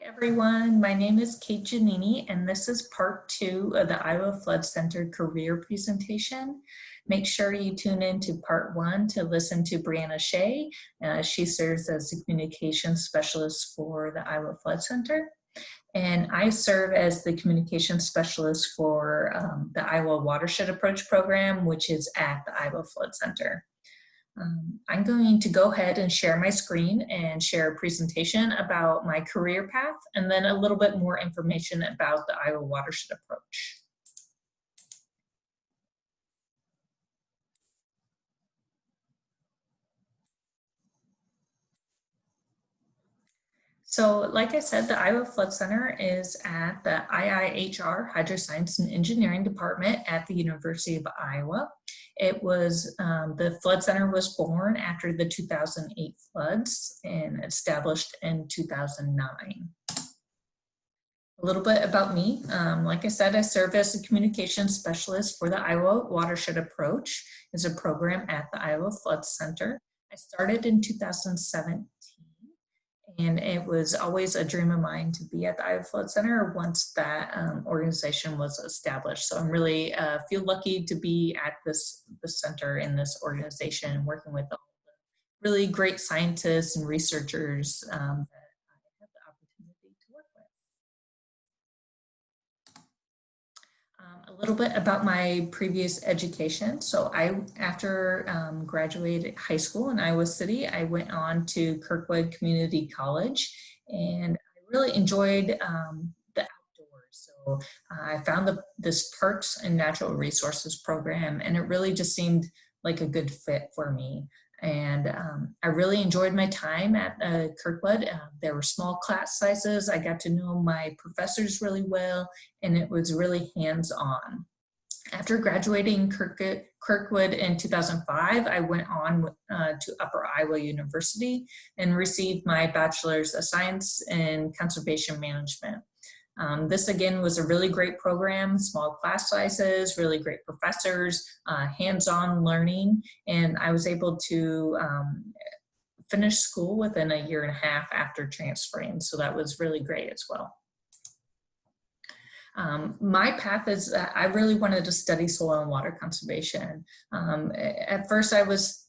Everyone, my name is Kate Giannini, and this is part 2 of the Iowa Flood Center career presentation. Make sure you tune in to part 1 to listen to Brianna Shea. She serves as the communications specialist for the Iowa Flood Center. And I serve as the communications specialist for the Iowa Watershed Approach program, which is at the Iowa Flood Center. I'm going to go ahead and share my screen and share a presentation about my career path and then a little bit more information about the Iowa Watershed Approach. So like I said, the Iowa Flood Center is at the IIHR, Hydroscience and Engineering Department at the University of Iowa. It was, the Flood Center was born after the 2008 floods and established in 2009. A little bit about me. Like I said, I serve as a communications specialist for the Iowa Watershed Approach. It's a program at the Iowa Flood Center. I started in 2017. And it was always a dream of mine to be at the Iowa Flood Center once that organization was established. So I'm really feel lucky to be at this center in this organization, working with all the really great scientists and researchers that I have the opportunity to work with. A little bit about my previous education. So after graduated high school in Iowa City, I went on to Kirkwood Community College, and I really enjoyed the outdoors. So I found this Parks and Natural Resources program, and it really just seemed like a good fit for me. And I really enjoyed my time at Kirkwood. There were small class sizes. I got to know my professors really well, and it was really hands-on. After graduating Kirkwood in 2005, I went on to Upper Iowa University and received my Bachelor's of Science in Conservation Management. This again was a really great program, small class sizes, really great professors, hands-on learning, and I was able to finish school within a year and a half after transferring, so that was really great as well. My path is I really wanted to study soil and water conservation. At first I was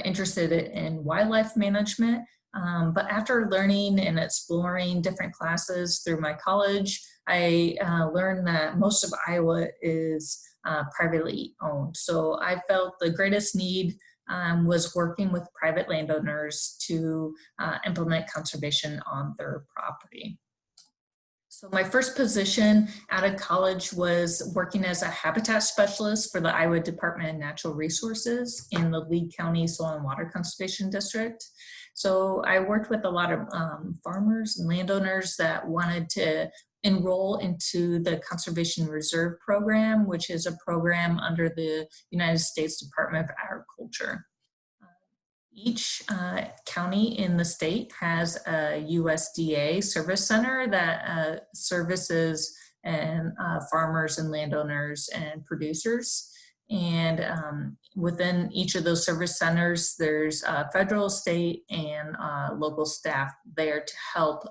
interested in wildlife management, but after learning and exploring different classes through my college, I learned that most of Iowa is privately owned. So I felt the greatest need was working with private landowners to implement conservation on their property. So my first position out of college was working as a habitat specialist for the Iowa Department of Natural Resources in the Lee County Soil and Water Conservation District. So I worked with a lot of farmers and landowners that wanted to enroll into the Conservation Reserve Program, which is a program under the United States Department of Agriculture. Each county in the state has a USDA service center that services farmers and landowners and producers. And within each of those service centers, there's federal, state, and local staff there to help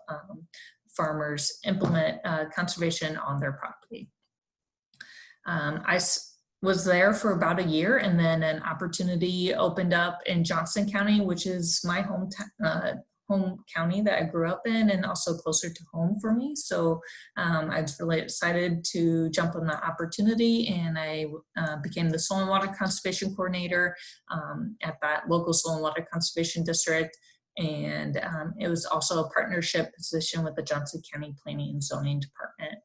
farmers implement conservation on their property. I was there for about a year, and then an opportunity opened up in Johnson County, which is my home county that I grew up in and also closer to home for me. So I was really excited to jump on the opportunity, and I became the Soil and Water Conservation Coordinator at that local Soil and Water Conservation District. And it was also a partnership position with the Johnson County Planning and Zoning Department.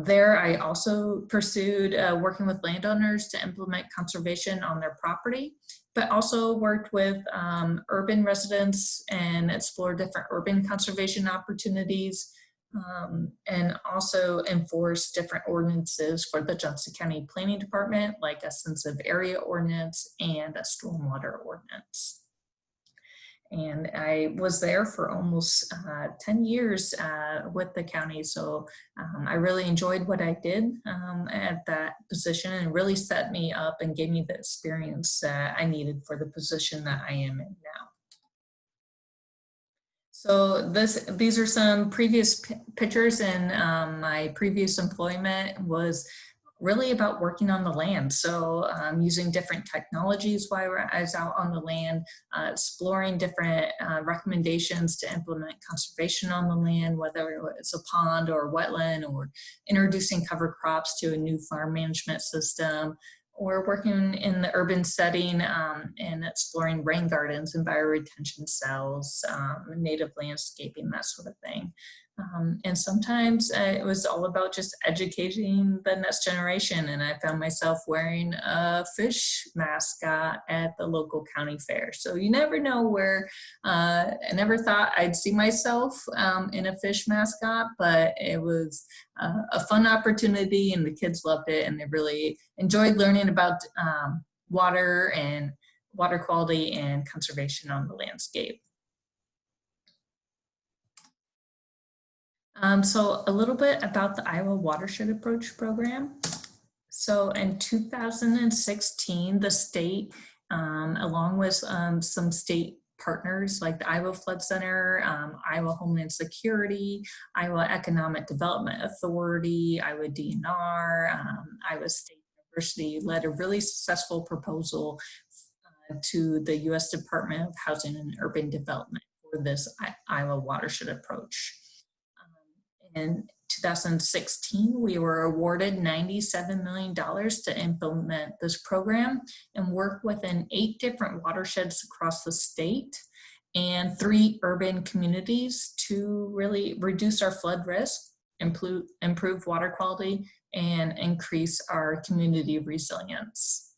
There, I also pursued working with landowners to implement conservation on their property, but also worked with urban residents and explored different urban conservation opportunities, and also enforced different ordinances for the Johnson County Planning Department, like a sensitive area ordinance and a stormwater ordinance. And I was there for almost 10 years with the county. So I really enjoyed what I did at that position, and really set me up and gave me the experience that I needed for the position that I am in now. So these are some previous pictures, and my previous employment was really about working on the land. So using different technologies while I was out on the land, exploring different recommendations to implement conservation on the land, whether it's a pond or a wetland, or introducing cover crops to a new farm management system, or working in the urban setting and exploring rain gardens and bioretention cells, native landscaping, that sort of thing. And sometimes it was all about just educating the next generation. And I found myself wearing a fish mascot at the local county fair. So you never know where, I never thought I'd see myself in a fish mascot, but it was a fun opportunity, and the kids loved it, and they really enjoyed learning about water and water quality and conservation on the landscape. So a little bit about the Iowa Watershed Approach program. So in 2016, the state, along with some state partners like the Iowa Flood Center, Iowa Homeland Security, Iowa Economic Development Authority, Iowa DNR, Iowa State University, led a really successful proposal to the U.S. Department of Housing and Urban Development for this Iowa Watershed Approach. In 2016, we were awarded $97 million to implement this program and work within 8 different watersheds across the state and 3 urban communities to really reduce our flood risk, improve water quality, and increase our community resilience.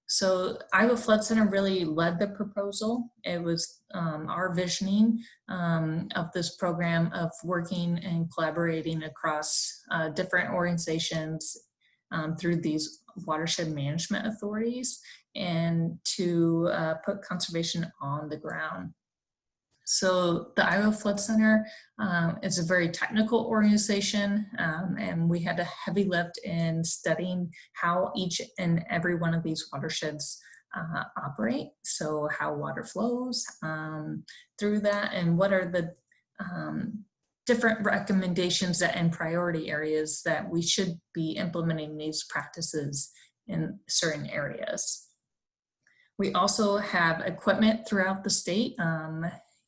So Iowa Flood Center really led the proposal. It was our visioning of this program of working and collaborating across different organizations through these watershed management authorities, and to put conservation on the ground. So the Iowa Flood Center is a very technical organization, and we had a heavy lift in studying how each and every one of these watersheds operate. So how water flows through that, and what are the different recommendations and priority areas that we should be implementing these practices in certain areas. We also have equipment throughout the state.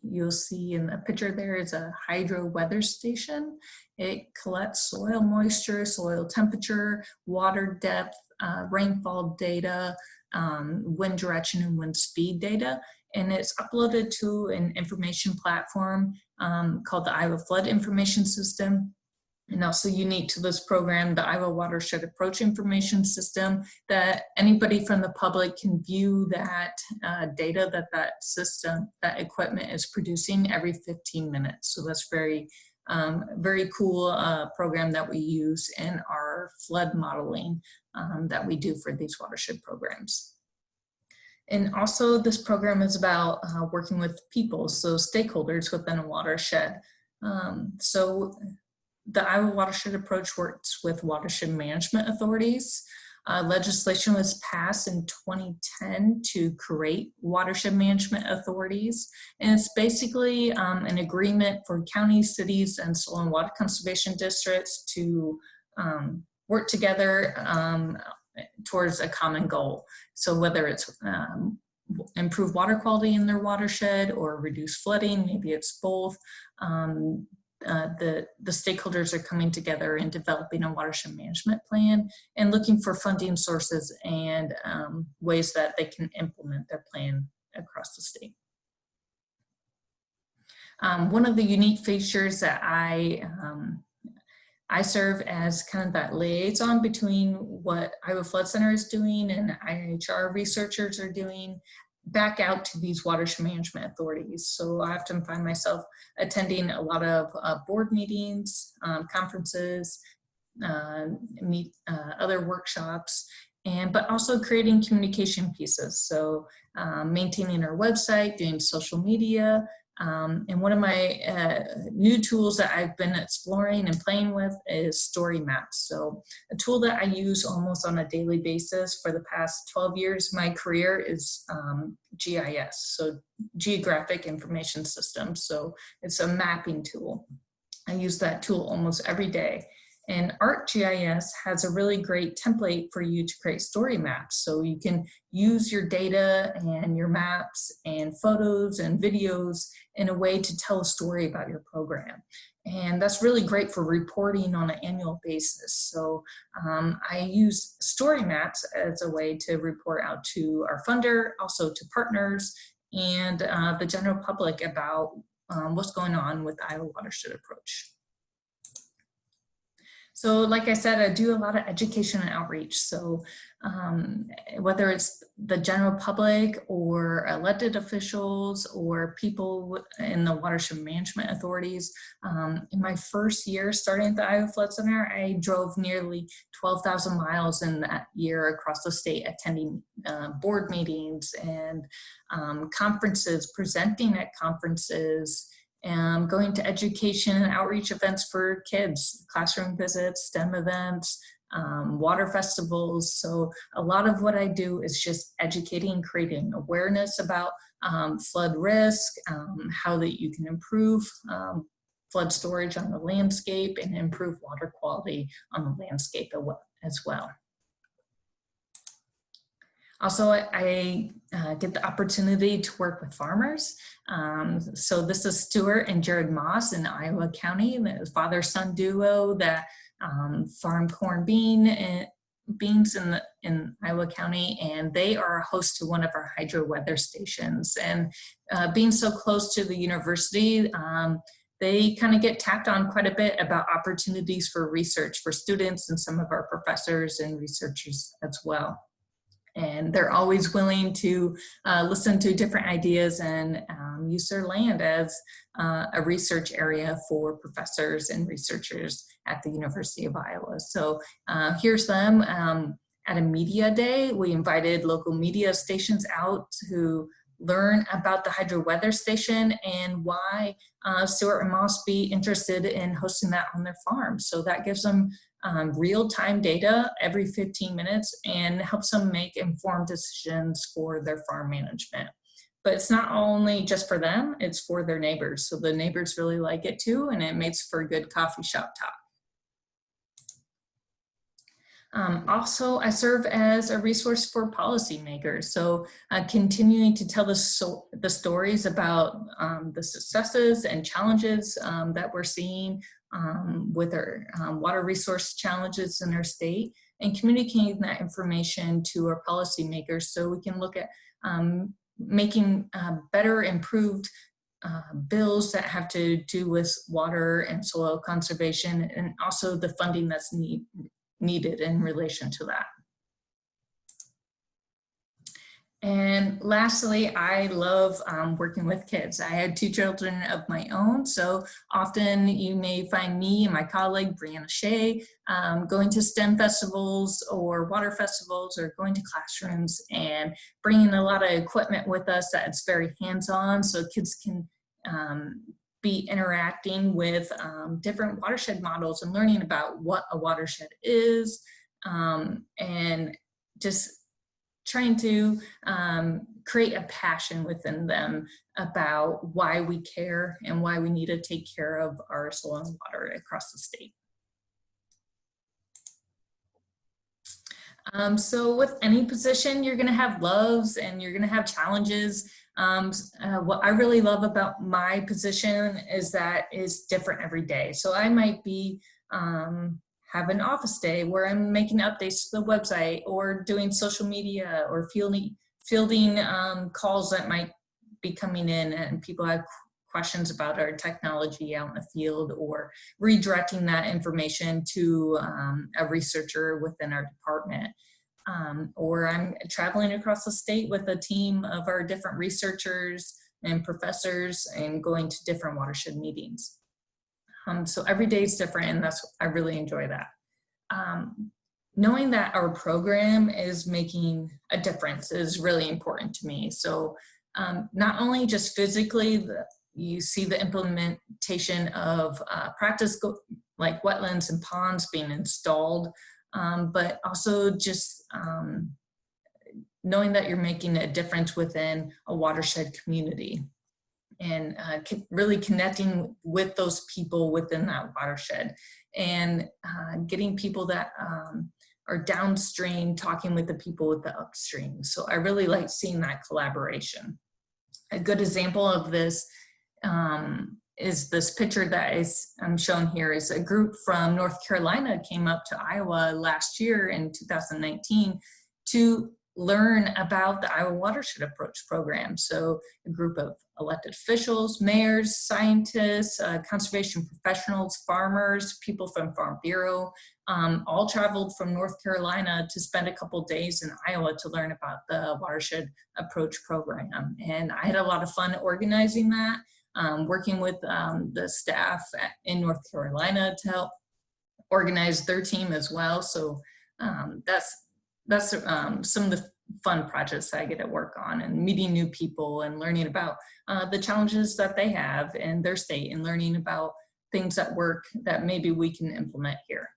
You'll see in the picture there is a hydro weather station. It collects soil moisture, soil temperature, water depth, rainfall data, wind direction and wind speed data. And it's uploaded to an information platform called the Iowa Flood Information System. And also unique to this program, the Iowa Watershed Approach Information System, that anybody from the public can view that data that equipment is producing every 15 minutes. So that's very cool program that we use in our flood modeling that we do for these watershed programs. And also this program is about working with people, so stakeholders within a watershed. So the Iowa Watershed Approach works with watershed management authorities. Legislation was passed in 2010 to create watershed management authorities. And it's basically an agreement for counties, cities, and soil and water conservation districts to work together towards a common goal. So whether it's improve water quality in their watershed or reduce flooding, maybe it's both. The stakeholders are coming together and developing a watershed management plan and looking for funding sources and ways that they can implement their plan across the state. One of the unique features that I serve as kind of that liaison between what Iowa Flood Center is doing and IHR researchers are doing back out to these watershed management authorities. So I often find myself attending a lot of board meetings, conferences, other workshops, but also creating communication pieces. So maintaining our website, doing social media, And one of my new tools that I've been exploring and playing with is story maps. So a tool that I use almost on a daily basis for the past 12 years of my career is GIS, so Geographic Information System. So it's a mapping tool. I use that tool almost every day. And ArcGIS has a really great template for you to create story maps. So you can use your data and your maps and photos and videos in a way to tell a story about your program. And that's really great for reporting on an annual basis. So I use story maps as a way to report out to our funder, also to partners, and the general public about what's going on with the Iowa Watershed Approach. So like I said, I do a lot of education and outreach. So whether it's the general public or elected officials or people in the watershed management authorities, in my first year starting at the Iowa Flood Center, I drove nearly 12,000 miles in that year across the state, attending board meetings and conferences, presenting at conferences, going to education and outreach events for kids, classroom visits, STEM events, water festivals. So a lot of what I do is just educating, creating awareness about flood risk, how that you can improve flood storage on the landscape and improve water quality on the landscape as well. Also, I get the opportunity to work with farmers. So this is Stuart and Jared Moss in Iowa County, the father-son duo that farm corn beans in Iowa County, and they are a host to one of our hydro weather stations. And being so close to the university, they kind of get tapped on quite a bit about opportunities for research for students and some of our professors and researchers as well. And they're always willing to listen to different ideas and use their land as a research area for professors and researchers at the University of Iowa. So here's them at a media day. We invited local media stations out to learn about the hydro weather station and why Stuart and Moss be interested in hosting that on their farm. So that gives them real-time data every 15 minutes and helps them make informed decisions for their farm management. But it's not only just for them, it's for their neighbors. So the neighbors really like it too, and it makes for good coffee shop talk. Also, I serve as a resource for policymakers. So continuing to tell the stories about the successes and challenges that we're seeing with our water resource challenges in our state, and communicating that information to our policymakers so we can look at making better, improved bills that have to do with water and soil conservation, and also the funding that's needed in relation to that. And lastly, I love working with kids. I had 2 children of my own, so often you may find me and my colleague, Brianna Shea, going to STEM festivals or water festivals or going to classrooms and bringing a lot of equipment with us that's very hands-on so kids can be interacting with different watershed models and learning about what a watershed is, and just trying to create a passion within them about why we care and why we need to take care of our soil and water across the state. So with any position, you're gonna have loves and you're gonna have challenges. What I really love about my position is that it's different every day. So I might be have an office day where I'm making updates to the website or doing social media or fielding calls that might be coming in and people have questions about our technology out in the field, or redirecting that information to a researcher within our department. Or I'm traveling across the state with a team of our different researchers and professors and going to different watershed meetings. So every day is different, and I really enjoy that. Knowing that our program is making a difference is really important to me. So not only just physically you see the implementation of like wetlands and ponds being installed, but also just knowing that you're making a difference within a watershed community, and really connecting with those people within that watershed, and getting people that are downstream talking with the people with the upstream. So I really like seeing that collaboration. A good example of this is this picture that I'm shown here. Is a group from North Carolina came up to Iowa last year in 2019 to learn about the Iowa Watershed Approach program. So a group of elected officials, mayors, scientists, conservation professionals, farmers, people from Farm Bureau, all traveled from North Carolina to spend a couple days in Iowa to learn about the Watershed Approach program. And I had a lot of fun organizing that, working with the staff in North Carolina to help organize their team as well. So that's some of the fun projects that I get to work on, and meeting new people and learning about the challenges that they have in their state, and learning about things that work that maybe we can implement here.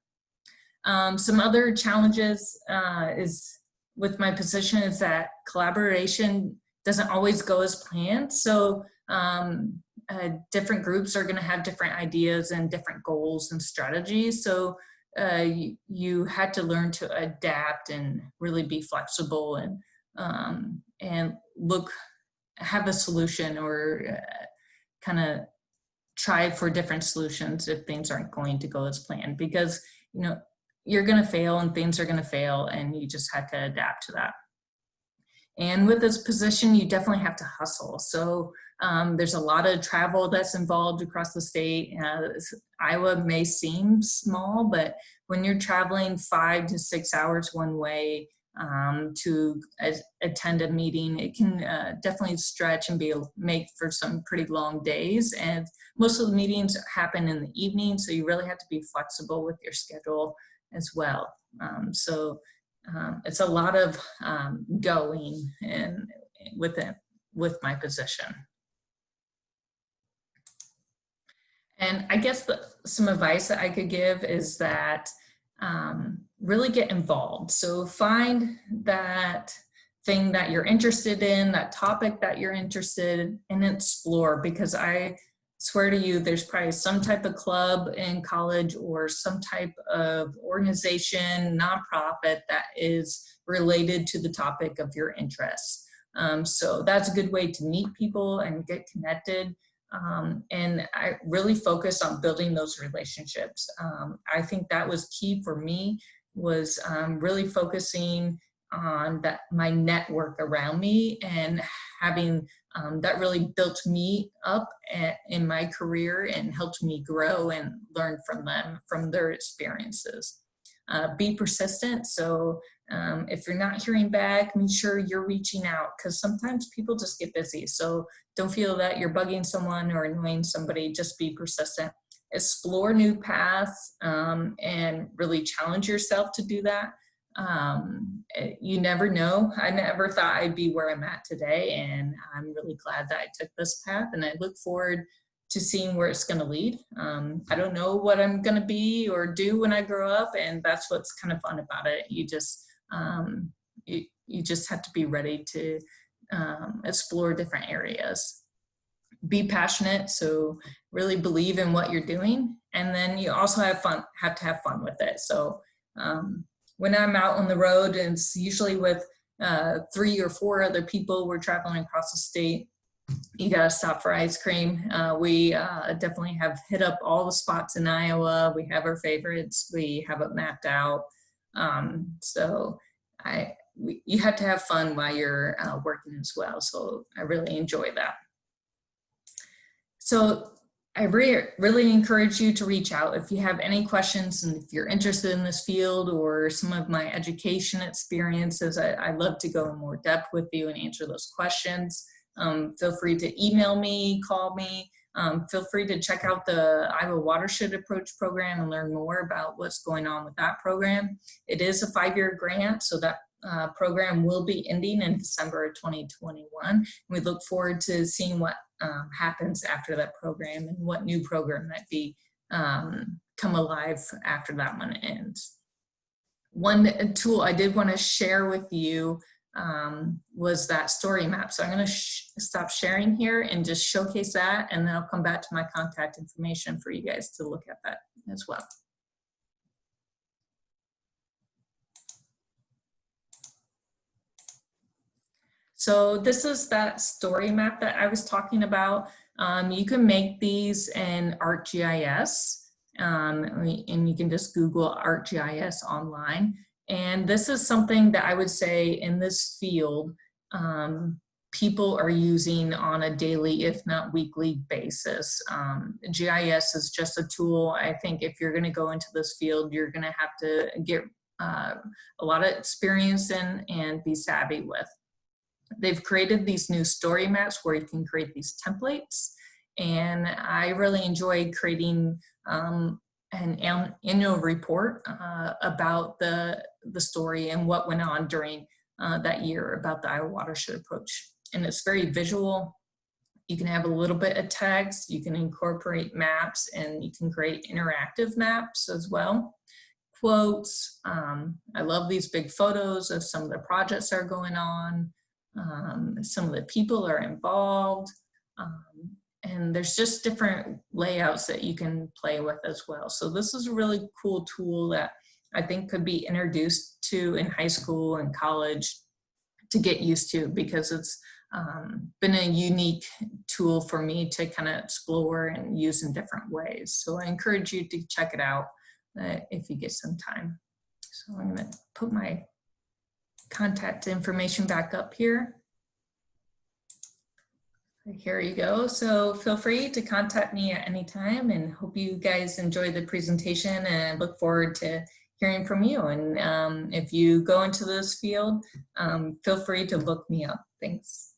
Some other challenges is with my position is that collaboration doesn't always go as planned. So different groups are going to have different ideas and different goals and strategies. So you had to learn to adapt and really be flexible, and have a solution, or kind of try for different solutions if things aren't going to go as planned, because you're going to fail and things are going to fail, and you just have to adapt to that. And with this position, you definitely have to hustle. So there's a lot of travel that's involved across the state. Iowa may seem small, but when you're traveling 5 to 6 hours one way to attend a meeting, it can definitely stretch and make for some pretty long days. And most of the meetings happen in the evening, so you really have to be flexible with your schedule as well. It's a lot of going and with my position. And I guess some advice that I could give is that really get involved. So find that thing that you're interested in, that topic that you're interested in, and explore, because I swear to you, there's probably some type of club in college or some type of organization, nonprofit that is related to the topic of your interests. So that's a good way to meet people and get connected. And I really focus on building those relationships. I think that was key for me, was really focusing on my network around me, and having that really built me up in my career and helped me grow and learn from them, from their experiences. Be persistent. So if you're not hearing back, make sure you're reaching out, because sometimes people just get busy. So don't feel that you're bugging someone or annoying somebody. Just be persistent. Explore new paths and really challenge yourself to do that. You never know. I never thought I'd be where I'm at today, and I'm really glad that I took this path, and I look forward to seeing where it's going to lead. I don't know what I'm going to be or do when I grow up, and that's what's kind of fun about it. You just have to be ready to explore different areas. Be passionate, so really believe in what you're doing, and then you also have to have fun with it. So when I'm out on the road, and it's usually with 3 or 4 other people, we're traveling across the state, you gotta stop for ice cream. We definitely have hit up all the spots in Iowa. We have our favorites. We have it mapped out. You have to have fun while you're working as well. So I really enjoy that. So I really encourage you to reach out if you have any questions, and if you're interested in this field or some of my education experiences. I'd love to go in more depth with you and answer those questions. Feel free to email me, call me. Feel free to check out the Iowa Watershed Approach program and learn more about what's going on with that program. It is a 5-year grant, so that program will be ending in December of 2021. We look forward to seeing what happens after that program and what new program might be come alive after that one ends. One tool I did want to share with you was that story map. So I'm going to stop sharing here and just showcase that, and then I'll come back to my contact information for you guys to look at that as well. So this is that story map that I was talking about. You can make these in ArcGIS, and you can just Google ArcGIS online. And this is something that I would say in this field, people are using on a daily, if not weekly basis. GIS is just a tool. I think if you're gonna go into this field, you're gonna have to get a lot of experience in and be savvy with. They've created these new story maps where you can create these templates. And I really enjoyed creating an annual report about the story and what went on during that year about the Iowa Watershed Approach. And it's very visual. You can have a little bit of text, you can incorporate maps, and you can create interactive maps as well. Quotes, I love these big photos of some of the projects that are going on. Some of the people are involved, and there's just different layouts that you can play with as well. So this is a really cool tool that I think could be introduced to in high school and college to get used to, because it's been a unique tool for me to kind of explore and use in different ways. So I encourage you to check it out if you get some time. So I'm going to put my contact information back up here. Here you go. So feel free to contact me at any time, and hope you guys enjoy the presentation, and I look forward to hearing from you. And if you go into this field, feel free to look me up. Thanks.